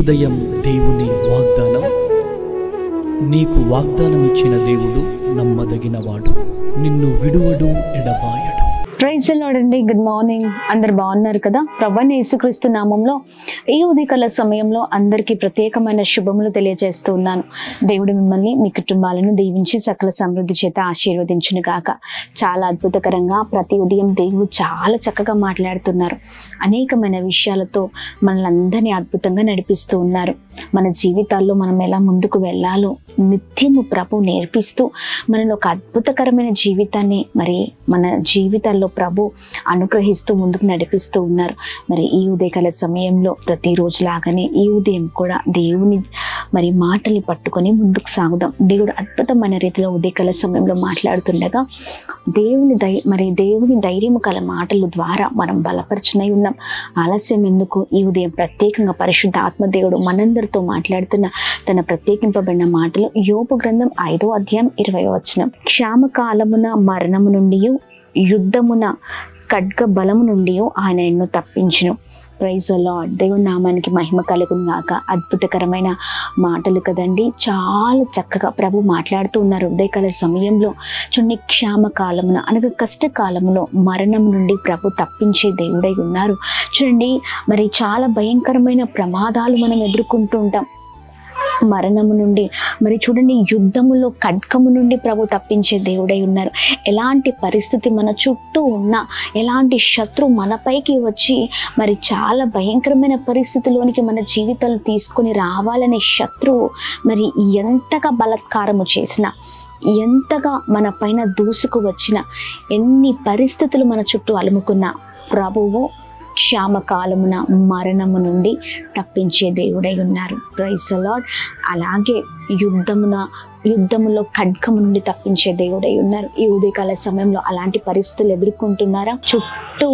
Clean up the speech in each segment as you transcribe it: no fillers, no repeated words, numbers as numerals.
ఉదయం దేవుని వాగ్దానం. నీకు వాగ్దానం ఇచ్చిన దేవుడు నమ్మదగినవాడు, నిన్ను విడువడు, ఎడబాయడు. ప్రైజ్ ది లార్డ్ అండి. Good morning. అందరు బాగున్నారు కదా? ప్రభువైన యేసుక్రీస్తు నామంలో ఈ ఉదయకాల సమయంలో అందరికీ ప్రత్యేకమైన శుభములు తెలియజేస్తూ ఉన్నాను. దేవుడు మిమ్మల్ని, మీ కుటుంబాలను దీవించి సకల సమృద్ధి చేత ఆశీర్వదించును గాక. చాలా అద్భుతకరంగా ప్రతి ఉదయం దేవుడు చాలా చక్కగా మాట్లాడుతున్నారు. అనేకమైన విషయాలతో మనల్ని అద్భుతంగా నడిపిస్తూ ఉన్నారు. మన జీవితాల్లో మనం ఎలా ముందుకు వెళ్ళాలో నిత్యము ప్రభు నేర్పిస్తూ మనలో ఒక అద్భుతకరమైన జీవితాన్ని మన జీవితాల్లో ప్రభు అనుగ్రహిస్తూ ముందుకు నడిపిస్తూ ఉన్నారు. ఈ ఉదయకాల సమయంలో ప్రతిరోజు లాగానే ఈ ఉదయం కూడా దేవుని మాటల్ని పట్టుకొని ముందుకు సాగుదాం. దేవుడు అద్భుతమైన రీతిలో ఉదయకాల సమయంలో మాట్లాడుతుండగా దేవుని ధైర్యము కల మాటల ద్వారా మనం బలపరచునై ఉన్నాం. ఆలస్యం ఎందుకు? ఈ ఉదయం ప్రత్యేకంగా పరిశుద్ధ ఆత్మదేవుడు మనందరితో మాట్లాడుతున్న తన ప్రత్యేకింపబడిన మాటలు యోబు గ్రంథం 5వ అధ్యాయం 20వ వచనం. క్షామకాలమున మరణము నుండి, యుద్ధమున ఖడ్గ బలము నుండి ఆయన ఎన్నో తప్పించును. Praise the lord. దేవుని నామానికి మహిమ కలుగును గాక. అద్భుతకరమైన మాటలు కదండి. చాలా చక్కగా ప్రభు మాట్లాడుతూ ఉన్నారు ఉదయకాల సమయంలో. చూడండి, క్షామకాలమున అనగా కష్టకాలములో మరణం నుండి ప్రభు తప్పించే దేవుడై ఉన్నారు. చూడండి, చాలా భయంకరమైన ప్రమాదాలు మనం ఎదుర్కొంటూ ఉంటాం. మరణము నుండి చూడండి, యుద్ధములో ఖడ్గము నుండి ప్రభు తప్పించే దేవుడై ఉన్నారు. ఎలాంటి పరిస్థితి మన చుట్టూ ఉన్నా, ఎలాంటి శత్రువు మనపైకి వచ్చి చాలా భయంకరమైన పరిస్థితిలోనికి మన జీవితాలు తీసుకొని రావాలనే శత్రువు ఎంతగా బలాత్కారము చేసినా, ఎంతగా మన పైన దూసుకు వచ్చిన, ఎన్ని పరిస్థితులు మన చుట్టూ అలుముకున్నా ప్రభువు క్షామకాలమున మరణము నుండి తప్పించే దేవుడై ఉన్నారు. Praise the lord. అలాగే యుద్ధములో ఖడ్గము నుండి తప్పించే దేవుడై ఉన్నారు. ఈ ఉదయకాల సమయంలో అలాంటి పరిస్థితులు ఎదుర్కొంటున్నారా? చుట్టూ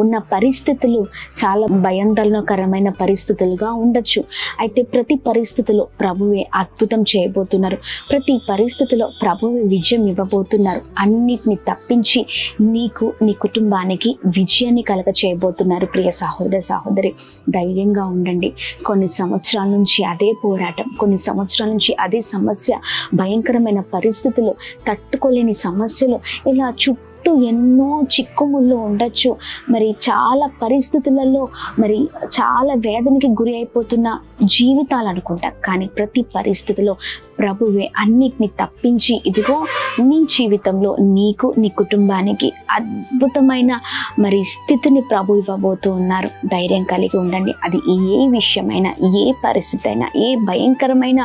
ఉన్న పరిస్థితులు చాలా భయాందోళనకరమైన పరిస్థితులుగా ఉండొచ్చు. అయితే ప్రతి పరిస్థితిలో ప్రభువే అద్భుతం చేయబోతున్నారు. ప్రతి పరిస్థితిలో ప్రభువే విజయం ఇవ్వబోతున్నారు. అన్నిటిని తప్పించి నీకు, నీ కుటుంబానికి విజయాన్ని కలగ చేయబోతున్నారు. ప్రియ సహోదర సహోదరి, ధైర్యంగా ఉండండి. కొన్ని సంవత్సరాల నుంచి అదే పోరాటం, కొన్ని సంవత్సరాల నుంచి అదే సమస్య, భయంకరమైన పరిస్థితులు, తట్టుకోలేని సమస్యలు, ఇలా చుట్టూ ఎన్నో చిక్కుముళ్ళు ఉండొచ్చు. చాలా పరిస్థితులలో చాలా వేదనకి గురి అయిపోతున్న జీవితాలు అనుకుంటా. కానీ ప్రతి పరిస్థితిలో ప్రభువే అన్నిటిని తప్పించి ఇదిగో నీ జీవితంలో నీకు, నీ కుటుంబానికి అద్భుతమైన స్థితిని ప్రభు ఇవ్వబోతూ ఉన్నారు. ధైర్యం కలిగి ఉండండి. అది ఏ విషయమైనా, ఏ పరిస్థితి అయినా, ఏ భయంకరమైన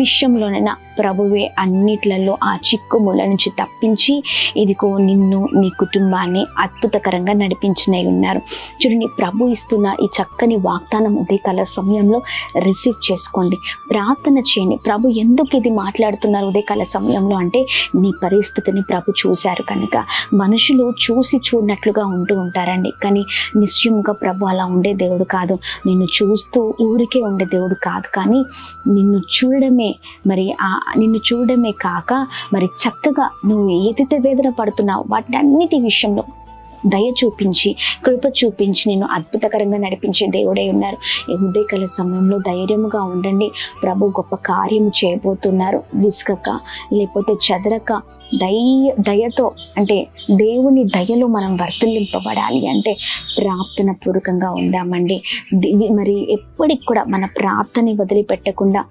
విషయంలోనైనా ప్రభువే అన్నిట్లలో ఆ చిక్కుముళ్ళ నుంచి తప్పించి ఇదిగో నిన్ను, నీ కుటుంబాన్ని అద్భుతకరంగా నడిపించినై ఉన్నారు. చూడండి, ప్రభు ఇస్తున్న ఈ చక్కని వాగ్దానం ఉదయకాల సమయంలో రిసీవ్ చేసుకోండి. ప్రార్థన చేయండి. ప్రభు ఎందుకు ఇది మాట్లాడుతున్నారు ఉదయకాల సమయంలో అంటే, నీ పరిస్థితిని ప్రభు చూశారు కనుక. మనుషులు చూసి చూడనట్లుగా ఉంటూ ఉంటారండి, కానీ నిశ్చయముగా ప్రభు అలా ఉండే దేవుడు కాదు. నిన్ను చూస్తూ ఊరికే ఉండే దేవుడు కాదు, కానీ నిన్ను చూడడమే కాక చక్కగా నువ్వు ఏదైతే వేదన పడుతున్నావు వాటన్నిటి విషయంలో దయ చూపించి, కృప చూపించి నిన్ను అద్భుతకరంగా నడిపించే దేవుడై ఉన్నారు. ఈ ఉదయకాల సమయంలో ధైర్యముగా ఉండండి. ప్రభు గొప్ప కార్యము చేయబోతున్నారు. విసుకక, లేకపోతే చెదరక, దయతో, అంటే దేవుని దయలో మనం వర్తిల్లింపబడాలి అంటే ప్రార్థన పూర్వకంగా ఉందామండి. ఎప్పటికి కూడా మన ప్రార్థనని వదిలిపెట్టకుండా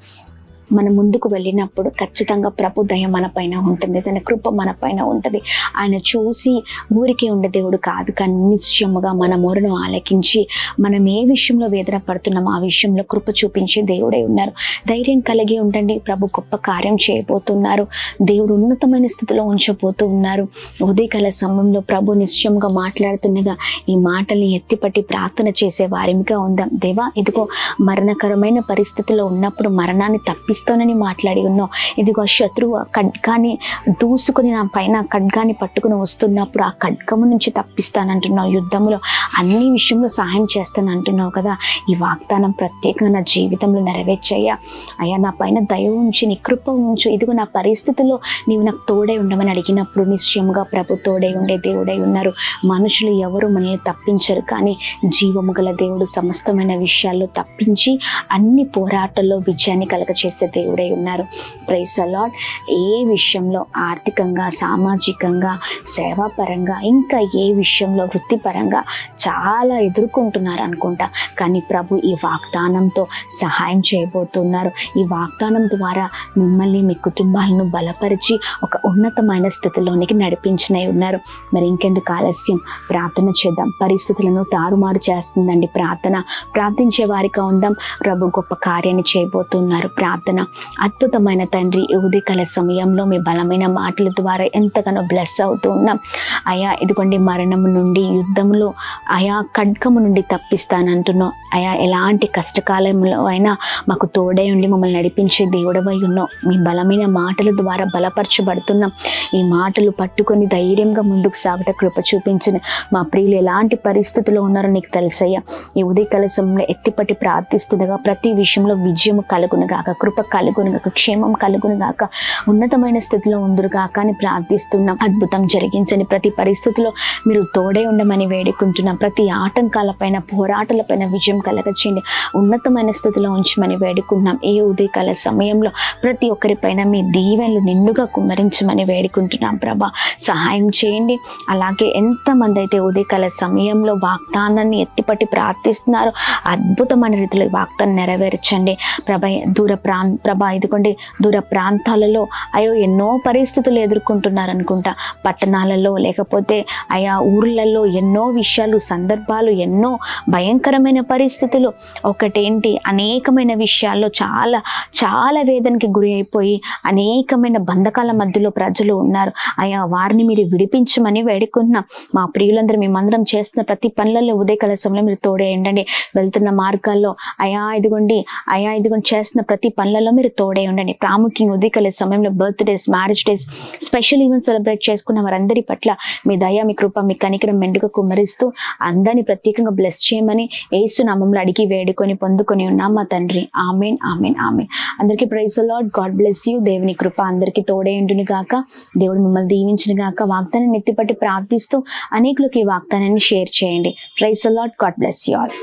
మనం ముందుకు వెళ్ళినప్పుడు ఖచ్చితంగా ప్రభు దయ మన పైన ఉంటుంది, తన కృప మన పైన ఉంటుంది. ఆయన చూసి ఊరికే ఉండే దేవుడు కాదు, కానీ నిశ్చయముగా మన మొరను ఆలకించి మనం ఏ విషయంలో వేదన పడుతున్నామో ఆ విషయంలో కృప చూపించే దేవుడై ఉన్నారు. ధైర్యం కలిగి ఉండండి. ప్రభు గొప్ప కార్యం చేయబోతున్నారు. దేవుడు ఉన్నతమైన స్థితిలో ఉంచబోతూ ఉన్నారు. ఉదయకాల సమయంలో ప్రభు నిశ్చయంగా మాట్లాడుతుండగా ఈ మాటల్ని ఎత్తిపట్టి ప్రార్థన చేసే వారిగా ఉందాం. దేవా, ఇదిగో మరణకరమైన పరిస్థితిలో ఉన్నప్పుడు మరణాన్ని తప్పిస్తూ తప్పిస్తానని మాట్లాడి ఉన్నావు. ఇదిగో శత్రువు ఖడ్గాని దూసుకుని నా పైన ఖడ్గాని పట్టుకుని వస్తున్నప్పుడు ఆ ఖడ్గము నుంచి తప్పిస్తానంటున్నావు. యుద్ధంలో అన్ని విషయంలో సహాయం చేస్తాను అంటున్నావు కదా. ఈ వాగ్దానం ప్రత్యేకంగా నా జీవితంలో నెరవేర్చయ్యా. అయ్యా నా పైన దయ ఉంచి నీ కృప ఉంచు. ఇదిగో నా పరిస్థితుల్లో నీవు నాకు తోడై ఉండమని అడిగినప్పుడు నిశ్చయంగా ప్రభు తోడై ఉండే దేవుడై ఉన్నారు. మనుషులు ఎవరు మనల్ని తప్పించరు, కానీ జీవము గల దేవుడు సమస్తమైన విషయాల్లో తప్పించి అన్ని పోరాటాల్లో విజయాన్ని కలగచేసే దేవుడై ఉన్నారు. Praise the lord. ఏ విషయంలో ఆర్థికంగా, సామాజికంగా, సేవాపరంగా, ఇంకా ఏ విషయంలో వృత్తిపరంగా చాలా ఎదుర్కొంటున్నారు అనుకుంటా, కానీ ప్రభు ఈ వాగ్దానంతో సహాయం చేయబోతున్నారు. ఈ వాగ్దానం ద్వారా మిమ్మల్ని, మీ కుటుంబాలను బలపరిచి ఒక ఉన్నతమైన స్థితిలోనికి నడిపించినై ఉన్నారు. మరి ఇంకెందుకు ఆలస్యం, ప్రార్థన చేద్దాం. పరిస్థితులను తారుమారు చేస్తుందండి ప్రార్థించే వారిగా ఉందాం. ప్రభు గొప్ప కార్యాన్ని చేయబోతున్నారు. ప్రార్థన. అద్భుతమైన తండ్రి, ఈ ఉదయకాల సమయంలో మీ బలమైన మాటల ద్వారా ఎంతగానో బ్లెస్ అవుతూ ఉన్నాం. అయా ఇదిగోండి, మరణము నుండి, యుద్ధంలో ఆయా ఖడ్గము నుండి తప్పిస్తానంటున్నావు. అయా ఎలాంటి కష్టకాలంలో అయినా మాకు తోడై ఉండి మమ్మల్ని నడిపించే దేవుడవై ఉన్నావు. మీ బలమైన మాటల ద్వారా బలపరచబడుతున్నాం. ఈ మాటలు పట్టుకొని ధైర్యంగా ముందుకు సాగట కృప చూపించిన మా ప్రియులు ఎలాంటి పరిస్థితుల్లో ఉన్నారో నీకు తెలుసయ్యా. ఈ ఉదయకాల సమయంలో ఎత్తిపట్టి ప్రార్థిస్తుండగా ప్రతి విషయంలో విజయం కలుగునుగాక, కృప కలుగునుగాక, క్షేమం కలుగునుగాక, ఉన్నతమైన స్థితిలో ఉందురుగాక అని ప్రార్థిస్తున్నాం. అద్భుతం జరిగించండి. ప్రతి పరిస్థితిలో మీరు తోడే ఉండమని వేడుకుంటున్నాం. ప్రతి ఆటంకాలపైన, పోరాటాలపైన విజయం కలగచేయండి. ఉన్నతమైన స్థితిలో ఉంచమని వేడుకుంటున్నాం. ఏ ఉదయకాల సమయంలో ప్రతి ఒక్కరిపైన మీ దీవెనలు నిండుగా కుమ్మరించమని వేడుకుంటున్నాం. ప్రభా సహాయం చేయండి. అలాగే ఎంతమంది అయితే ఉదయకాల సమయంలో వాగ్దానాన్ని ఎత్తిపట్టి ప్రార్థిస్తున్నారు, అద్భుతమైన రీతిలో వాగ్దానం నెరవేర్చండి. ప్రభా ఇదిగోండి, దూర ప్రాంతాలలో అయ్యో ఎన్నో పరిస్థితులు ఎదుర్కొంటున్నారు అనుకుంటా. పట్టణాలలో లేకపోతే ఆయా ఊర్లలో ఎన్నో విషయాలు, సందర్భాలు, ఎన్నో భయంకరమైన పరిస్థితులు. ఒకటేంటి, అనేకమైన విషయాల్లో చాలా చాలా వేదనకి గురి అయిపోయి అనేకమైన బంధకాల మధ్యలో ప్రజలు ఉన్నారు. అయా వారిని మీరు విడిపించమని వేడుకుంటున్నాం. మా ప్రియులందరూ మేమందరం చేస్తున్న ప్రతి పనులలో ఉదయకాల సమయంలో మీరు తోడే ఉండండి. వెళ్తున్న మార్గాల్లో అయా ఇదిగోండి చేస్తున్న ప్రతి పనులలో మీరు తోడే ఉండండి. ప్రాముఖ్యంగా ఉదయకాల సమయంలో birthdays, marriage days, special events celebrate చేసుకున్న వారందరి పట్ల మీ దయ, మీ కృప, మీ కనికరం మెండుగా కుమ్మరిస్తూ అందరినీ ప్రత్యేకంగా బ్లెస్ చేయమని యేసు నామములో అడిగి వేడుకొని పొందుకొని ఉన్నాం మా తండ్రి. ఆమేన్, ఆమేన్, ఆమేన్. అందరికీ praise the lord. God bless you. దేవుని కృప అందరికీ తోడే ఉండును గాక. దేవుడు మిమ్మల్ని దీవించును గాక. వాగ్దానాన్ని ఎత్తిపట్టి ప్రార్థిస్తూ అనేకులకు ఈ వాగ్దానాన్ని షేర్ చేయండి. Praise the lord. God bless you all.